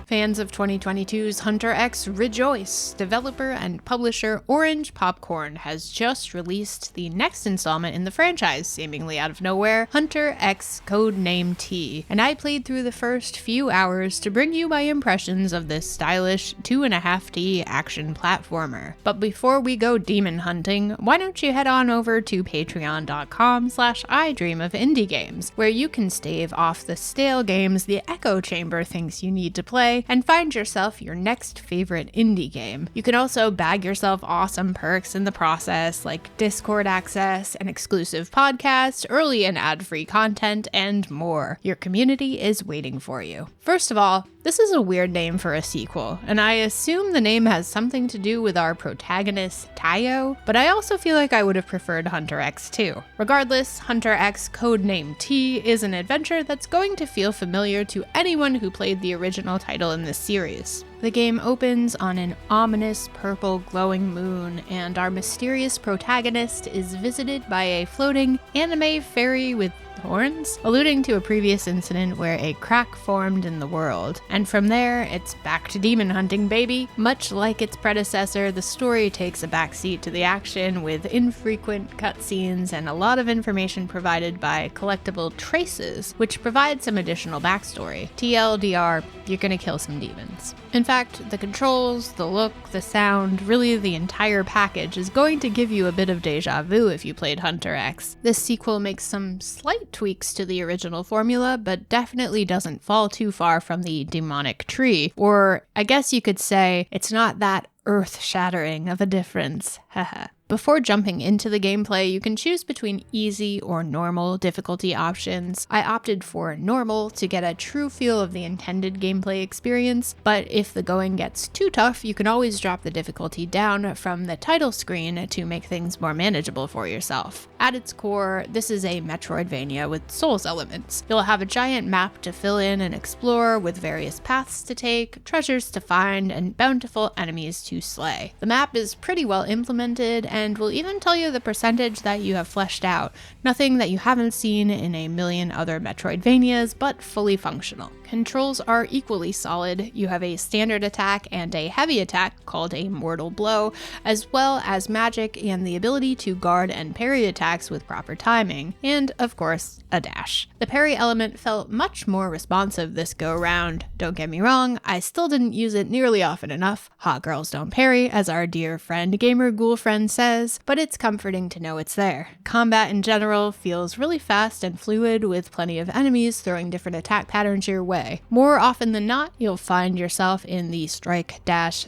Fans of 2022's HunterX rejoice! Developer and publisher Orange Popcorn has just released the next installment in the franchise, seemingly out of nowhere, HunterX Codename T, and I played through the first few hours to bring you my impressions of this stylish 2.5D action platformer. But before we go demon hunting, why don't you head on over to patreon.com/idreamofindiegames, where you can stave off the stale games the echo chamber thinks you need to play, and find yourself your next favorite indie game. You can also bag yourself awesome perks in the process, like Discord access, an exclusive podcast, early and ad-free content, and more. Your community is waiting for you. First of all, this is a weird name for a sequel, and I assume the name has something to do with our protagonist, Tayo, but I also feel like I would have preferred HunterX 2. Regardless, HunterX Codename T is an adventure that's going to feel familiar to anyone who played the original title in this series. The game opens on an ominous purple glowing moon, and our mysterious protagonist is visited by a floating anime fairy with horns, alluding to a previous incident where a crack formed in the world. And from there, it's back to demon hunting, baby! Much like its predecessor, the story takes a backseat to the action with infrequent cutscenes and a lot of information provided by collectible traces, which provide some additional backstory. TLDR, you're gonna kill some demons. In fact, the controls, the look, the sound, really the entire package is going to give you a bit of deja vu if you played HunterX. This sequel makes some slight tweaks to the original formula, but definitely doesn't fall too far from the demonic tree, or I guess you could say it's not that earth-shattering of a difference, haha. Before jumping into the gameplay, you can choose between easy or normal difficulty options. I opted for normal to get a true feel of the intended gameplay experience, but if the going gets too tough, you can always drop the difficulty down from the title screen to make things more manageable for yourself. At its core, this is a Metroidvania with Souls elements. You'll have a giant map to fill in and explore with various paths to take, treasures to find, and bountiful enemies to slay. The map is pretty well implemented, and will even tell you the percentage that you have fleshed out, nothing that you haven't seen in a million other Metroidvanias, but fully functional. Controls are equally solid. You have a standard attack and a heavy attack called a mortal blow, as well as magic and the ability to guard and parry attacks with proper timing, and of course, a dash. The parry element felt much more responsive this go around. Don't get me wrong, I still didn't use it nearly often enough. Hot girls don't parry, as our dear friend Gamer Ghoul Friend says, but it's comforting to know it's there. Combat in general feels really fast and fluid, with plenty of enemies throwing different attack patterns your way. More often than not, you'll find yourself in the strike dash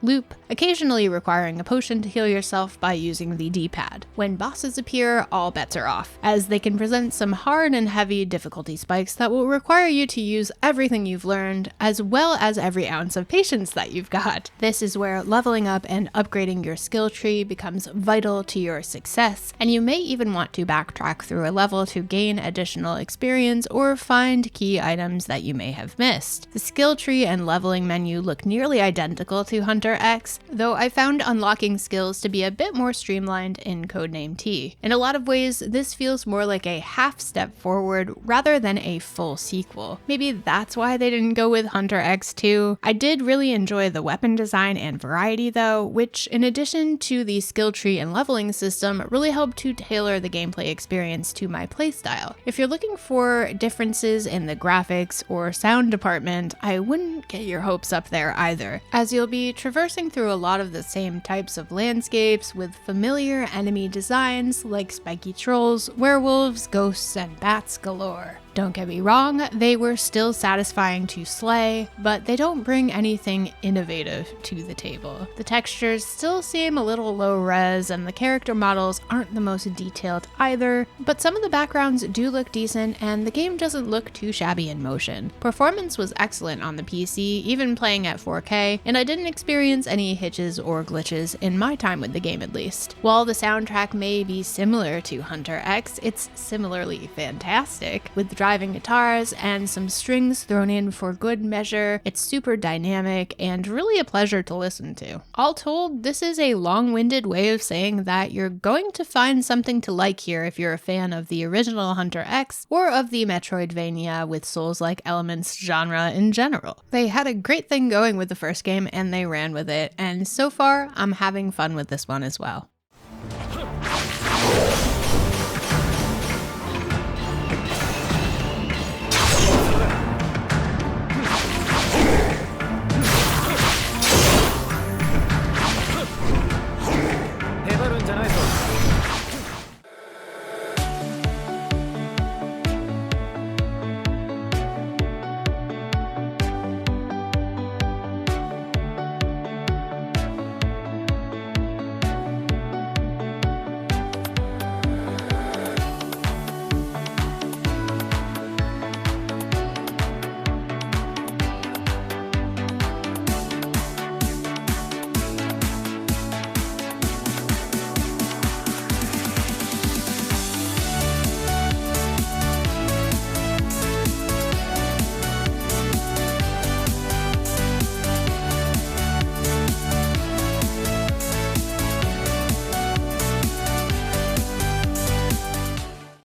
loop, occasionally requiring a potion to heal yourself by using the D-pad. When bosses appear, all bets are off, as they can present some hard and heavy difficulty spikes that will require you to use everything you've learned, as well as every ounce of patience that you've got. This is where leveling up and upgrading your skill tree becomes vital to your success, and you may even want to backtrack through a level to gain additional experience or find key items that you may have missed. The skill tree and leveling menu look nearly identical to HunterX, though I found unlocking skills to be a bit more streamlined in Codename T. In a lot of ways, this feels more like a half step forward rather than a full sequel. Maybe that's why they didn't go with HunterX 2. I did really enjoy the weapon design and variety though, which in addition to the skill tree and leveling system really helped to tailor the gameplay experience to my playstyle. If you're looking for differences in the graphics or sound department, I wouldn't get your hopes up there either, as you'll be traversing through a lot of the same types of landscapes with familiar enemy designs like spiky trolls, werewolves, ghosts, and bats galore. Don't get me wrong, they were still satisfying to slay, but they don't bring anything innovative to the table. The textures still seem a little low res, and the character models aren't the most detailed either, but some of the backgrounds do look decent, and the game doesn't look too shabby in motion. Performance was excellent on the PC, even playing at 4K, and I didn't experience any hitches or glitches in my time with the game at least. While the soundtrack may be similar to HunterX, it's similarly fantastic, with driving guitars and some strings thrown in for good measure. It's super dynamic and really a pleasure to listen to. All told, this is a long-winded way of saying that you're going to find something to like here if you're a fan of the original HunterX or of the Metroidvania with Souls-like elements genre in general. They had a great thing going with the first game and they ran with it, and so far I'm having fun with this one as well.